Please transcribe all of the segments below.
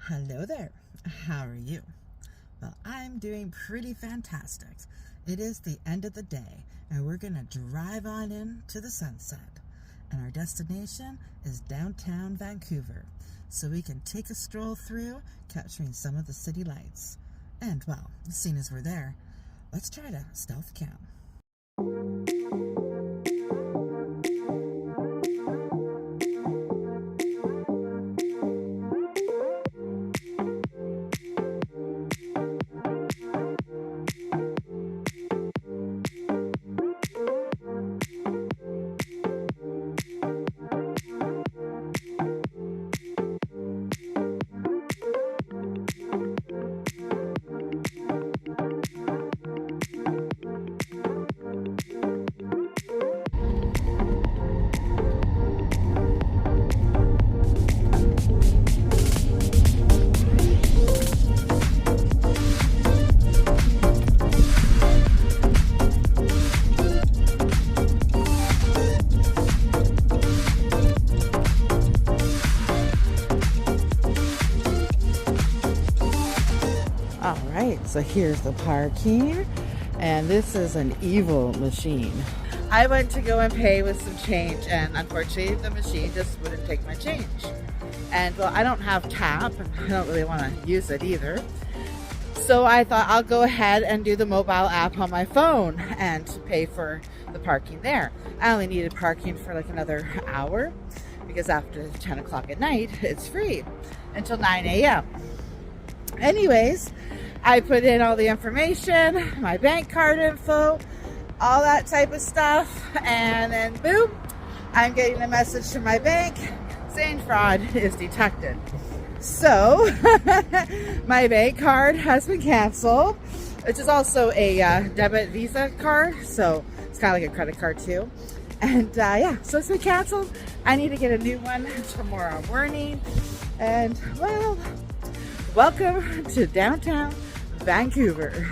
Hello there. How are you? Well, I'm doing pretty fantastic. It is the end of the day, and we're going to drive on in to the sunset. And our destination is downtown Vancouver, so we can take a stroll through, capturing some of the city lights. And, well, as soon as we're there, let's try to stealth cam. Alright, so here's the parking, and this is an evil machine. I went to go and pay with some change, and unfortunately the machine just wouldn't take my change. And well, I don't have tap, and I don't really want to use it either. So I thought I'll go ahead and do the mobile app on my phone and pay for the parking there. I only needed parking for like another hour, because after 10 o'clock at night, it's free until 9 a.m. Anyways, I put in all the information, my bank card info, all that type of stuff, and then boom, I'm getting a message from my bank saying fraud is detected. So, my bank card has been canceled, which is also a debit Visa card, so it's kind of like a credit card too. And yeah, so it's been canceled. I need to get a new one tomorrow morning. And well, welcome to downtown Vancouver.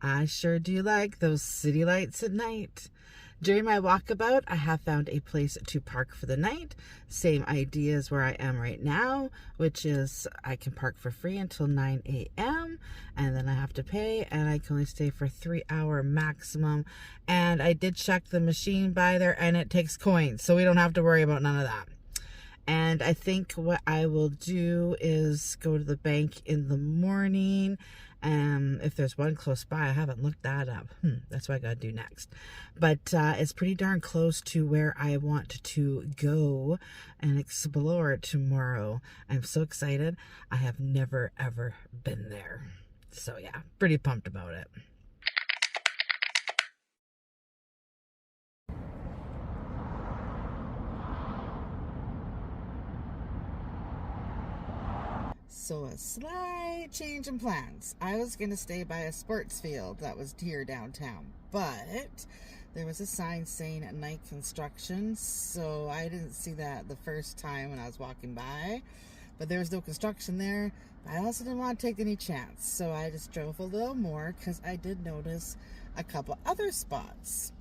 I sure do like those city lights at night. During my walkabout, I have found a place to park for the night. Same idea as where I am right now, which is I can park for free until 9 a.m. and then I have to pay, and I can only stay for 3-hour maximum. And I did check the machine by there, and it takes coins, so we don't have to worry about none of that. And I think what I will do is go to the bank in the morning. If there's one close by, I haven't looked that up. That's what I gotta do next. But it's pretty darn close to where I want to go and explore tomorrow. I'm so excited. I have never ever been there. So yeah, pretty pumped about it. So a slight change in plans. I was going to stay by a sports field that was here downtown, but there was a sign saying at night construction, so I didn't see that the first time when I was walking by. but there was no construction there. I also didn't want to take any chance, so I just drove a little more because I did notice a couple other spots,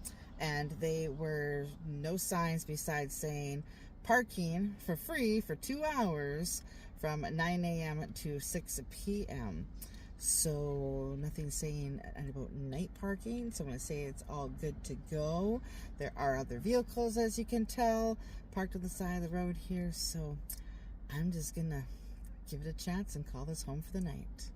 and they were no signs besides saying parking for free for 2 hours from 9 a.m. to 6 p.m. So nothing saying about night parking, so I'm going to say it's all good to go. There are other vehicles, as you can tell, parked on the side of the road here, so I'm just going to give it a chance and call this home for the night.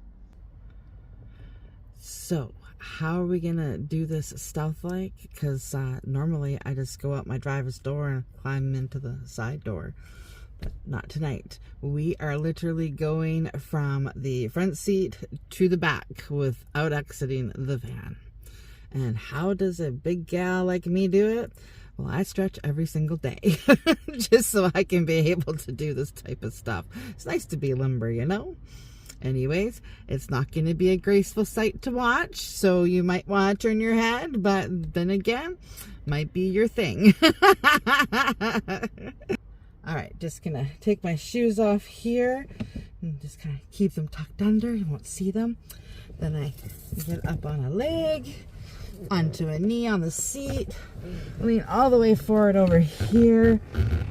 So, how are we going to do this stealth-like? Because normally I just go out my driver's door and climb into the side door. But not tonight. We are literally going from the front seat to the back without exiting the van. And how does a big gal like me do it? Well, I stretch every single day just so I can be able to do this type of stuff. It's nice to be limber, you know? Anyways, it's not going to be a graceful sight to watch, so you might want to turn your head, but then again, might be your thing. All right, just going to take my shoes off here and just kind of keep them tucked under. You won't see them. Then I get up on a leg, onto a knee on the seat, lean all the way forward over here,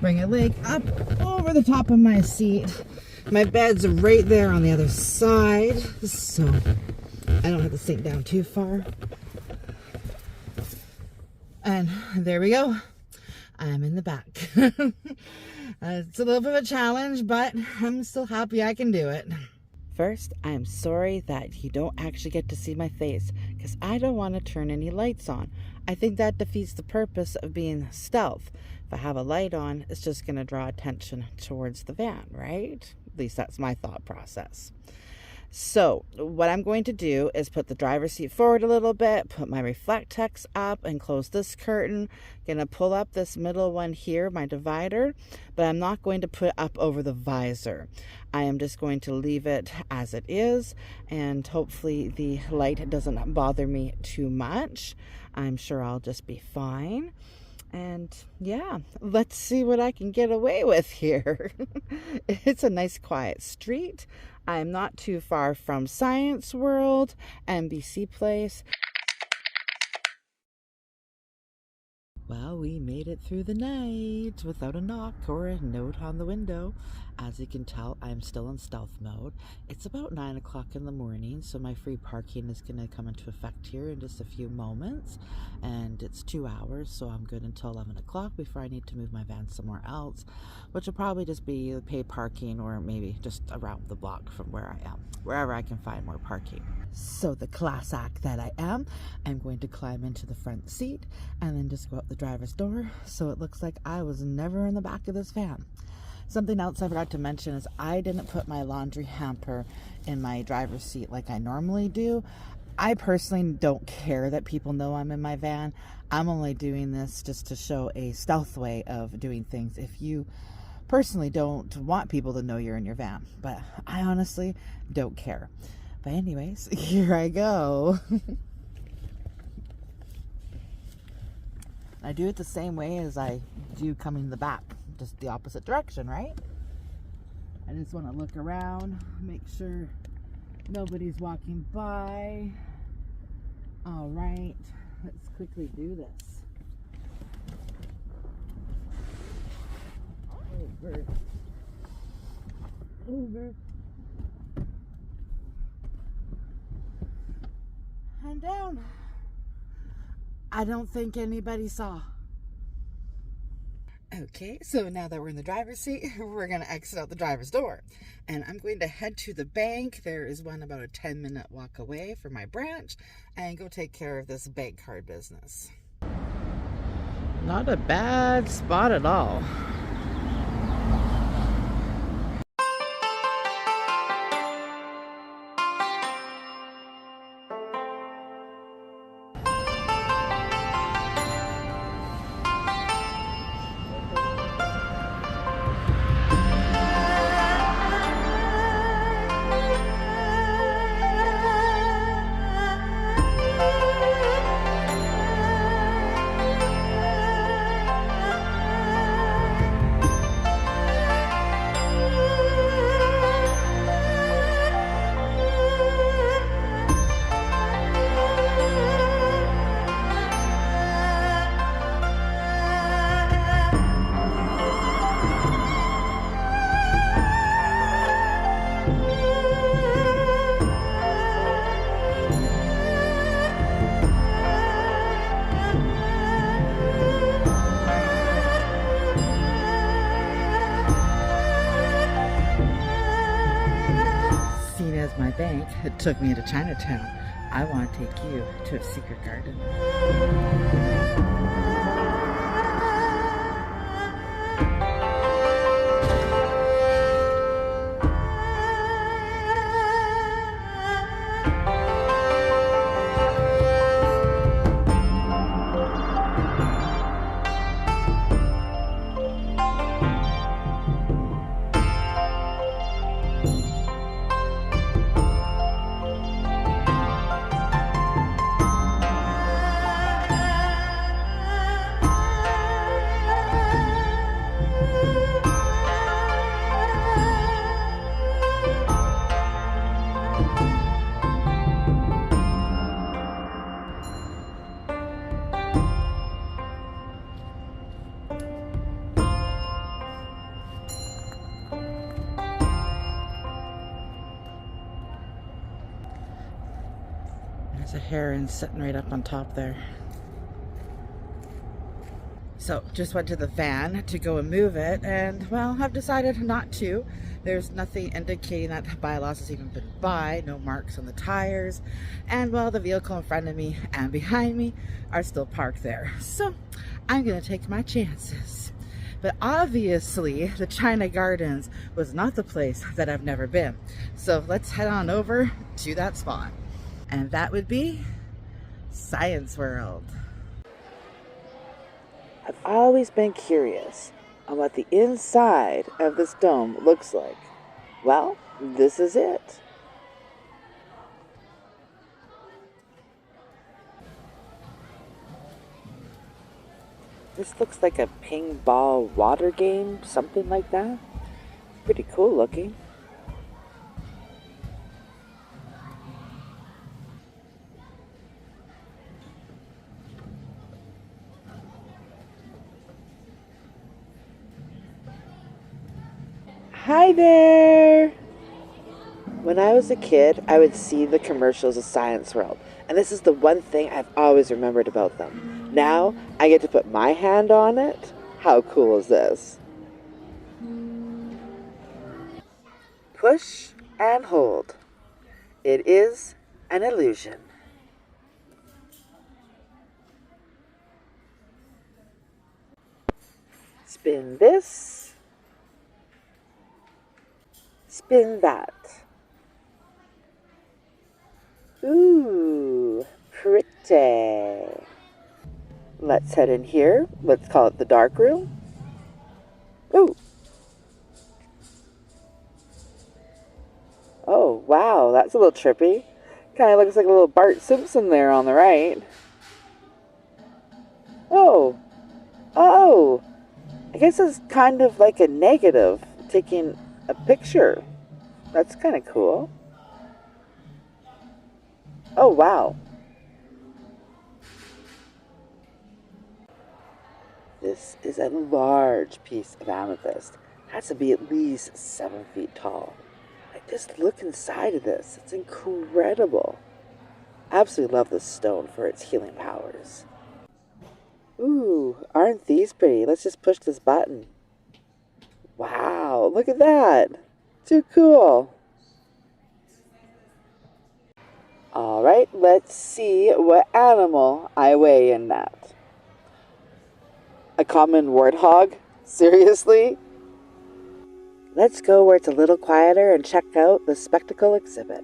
bring a leg up over the top of my seat. My bed's right there on the other side, so I don't have to sink down too far. And there we go. I'm in the back. It's a little bit of a challenge, but I'm still happy I can do it. First, I'm sorry that you don't actually get to see my face because I don't want to turn any lights on. I think that defeats the purpose of being stealth. If I have a light on, it's just going to draw attention towards the van, right? At least that's my thought process. So what I'm going to do is put the driver's seat forward a little bit, put my Reflectex up and close this curtain. Going to pull up this middle one here, my divider, but I'm not going to put up over the visor. I am just going to leave it as it is, and hopefully the light doesn't bother me too much. I'm sure I'll just be fine. And yeah, let's see what I can get away with here. It's a nice quiet street. I'm not too far from Science World, NBC Place. Well, we made it through the night without a knock or a note on the window. As you can tell, I'm still in stealth mode. It's about 9 o'clock in the morning, so my free parking is going to come into effect here in just a few moments. And it's 2 hours, so I'm good until 11 o'clock before I need to move my van somewhere else, which will probably just be pay parking or maybe just around the block from where I am, wherever I can find more parking. So the class act that I am, I'm going to climb into the front seat and then just go out the driver's door so it looks like I was never in the back of this van. Something else I forgot to mention is I didn't put my laundry hamper in my driver's seat like I normally do. I personally don't care that people know I'm in my van. I'm only doing this just to show a stealth way of doing things if you personally don't want people to know you're in your van. But I honestly don't care. But anyways, here I go. I do it the same way as I do coming in the back, just the opposite direction, right? I just want to look around, make sure nobody's walking by. All right, let's quickly do this. Over. And down. I don't think anybody saw. Okay, so now that we're in the driver's seat, we're going to exit out the driver's door. And I'm going to head to the bank. There is one about a 10-minute walk away from my branch, and go take care of this bank card business. Not a bad spot at all. took me to Chinatown, I want to take you to a secret garden. There's a heron sitting right up on top there. So just went to the van to go and move it, and well, I've decided not to. There's nothing indicating that bylaws has even been by, no marks on the tires, and well, the vehicle in front of me and behind me are still parked there. So I'm gonna take my chances. But obviously the China Gardens was not the place that I've never been. So let's head on over to that spot. And that would be Science World. I've always been curious on what the inside of this dome looks like. Well, this is it. This looks like a ping ball water game, something like that. Pretty cool looking. Hi there! When I was a kid, I would see the commercials of Science World, and this is the one thing I've always remembered about them. Now, I get to put my hand on it. How cool is this? Push and hold. It is an illusion. Spin this. Spin that. Ooh, pretty. Let's head in here. Let's call it the dark room. Ooh. Oh, wow, that's a little trippy. Kind of looks like a little Bart Simpson there on the right. Oh. Oh. I guess it's kind of like a negative, taking a picture. That's kind of cool. Oh, wow. This is a large piece of amethyst. It has to be at least 7 feet tall. Like, just look inside of this. It's incredible. I absolutely love this stone for its healing powers. Ooh, aren't these pretty? Let's just push this button. Wow, look at that. Too cool. Alright, let's see what animal I weigh in that. A common warthog? Seriously? Let's go where it's a little quieter and check out the spectacle exhibit.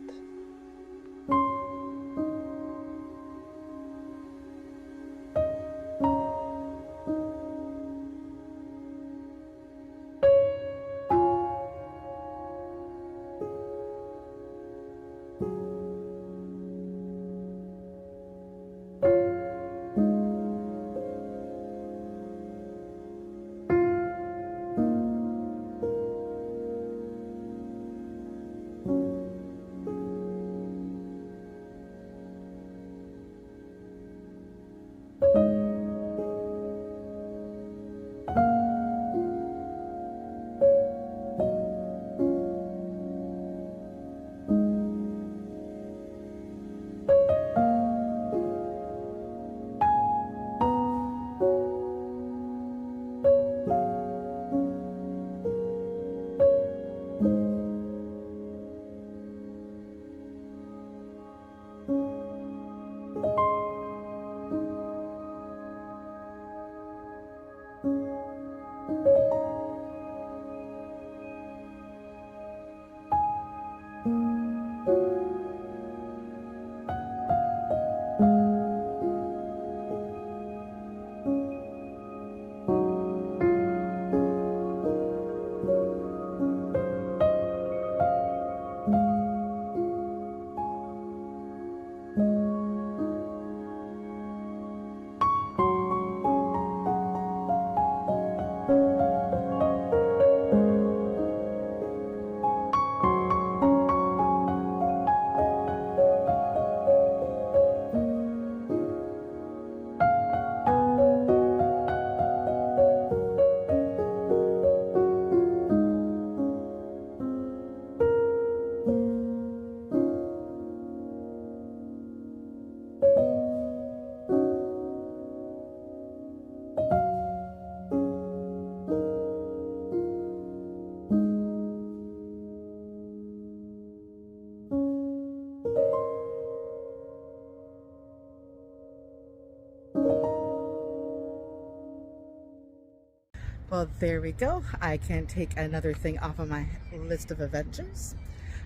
Well, there we go. I can take another thing off of my list of adventures.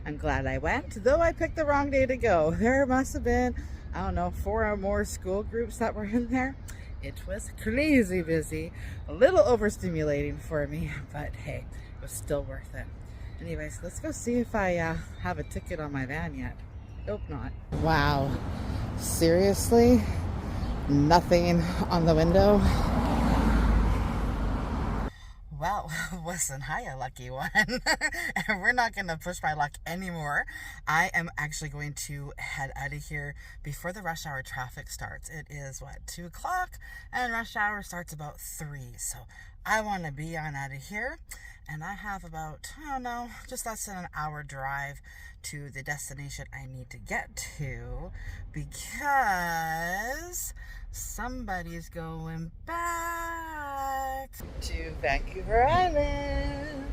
I'm glad I went, though I picked the wrong day to go. There must have been, I don't know, 4 or more school groups that were in there. It was crazy busy, a little overstimulating for me, but hey, it was still worth it. Anyways, let's go see if I have a ticket on my van yet. Hope not. Wow, seriously? Nothing on the window? Well, wasn't I a lucky one? And we're not going to push my luck anymore. I am actually going to head out of here before the rush hour traffic starts. It is, what, 2 o'clock? And rush hour starts about 3. So I want to be on out of here. And I have about, I don't know, just less than an hour drive to the destination I need to get to, because somebody's going back to Vancouver Island.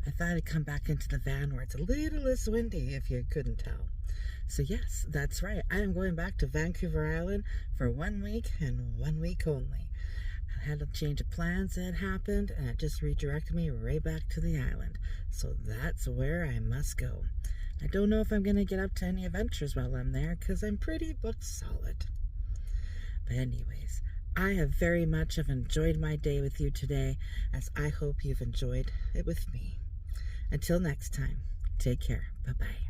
I thought I'd come back into the van where it's a little less windy, if you couldn't tell. So yes, that's right. I am going back to Vancouver Island for 1 week and 1 week only. I had a change of plans that happened, and it just redirected me right back to the island. So that's where I must go. I don't know if I'm going to get up to any adventures while I'm there, because I'm pretty booked solid. But anyways, I have very much enjoyed my day with you today, as I hope you've enjoyed it with me. Until next time, take care. Bye-bye.